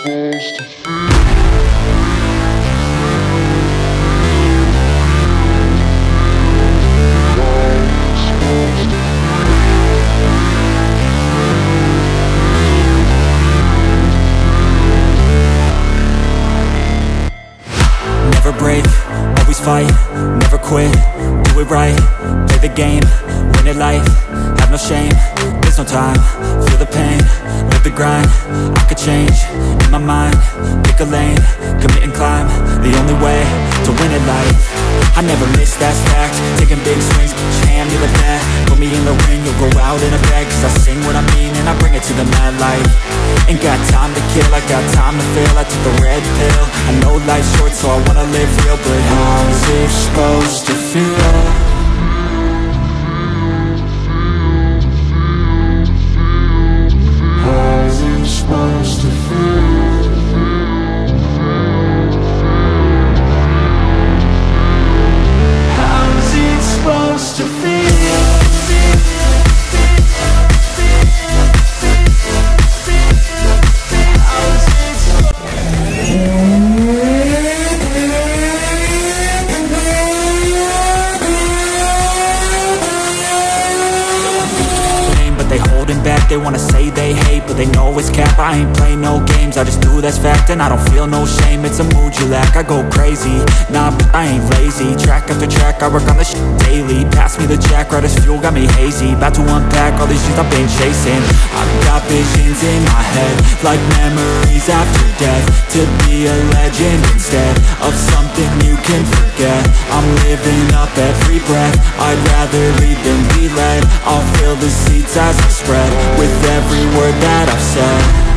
supposed to feel? Never break, always fight, never quit, do it right, play the game, win it life, have no shame, there's no time, feel the pain, live the grind, I could change, in my mind, pick a lane, commit and climb, the only way to win it life. I never miss, that's fact, taking big swings, hand me the bat, put me in the ring, you'll go out in a bag, cause I sing what I mean and I bring it to the mad light. Ain't got time to kill, I got time to feel, I took the red pill, I know life's short so I wanna live real, but how's it supposed to feel? Supposed to feel. How's it supposed to feel? Back, they wanna say they hate, but they know it's cap. I ain't play no games, I just do that's fact. And I don't feel no shame, it's a mood you lack. I go crazy, nah, but I ain't lazy. Track after track, I work on this shit daily. Pass me the jack, right as fuel, got me hazy. About to unpack all these things I've been chasing. I've got visions in my head, like memories after death. To be a legend instead of something you can forget. I'm living up every breath, I'd rather lead than be led. I'll fill the seats as I spread with every word that I've said.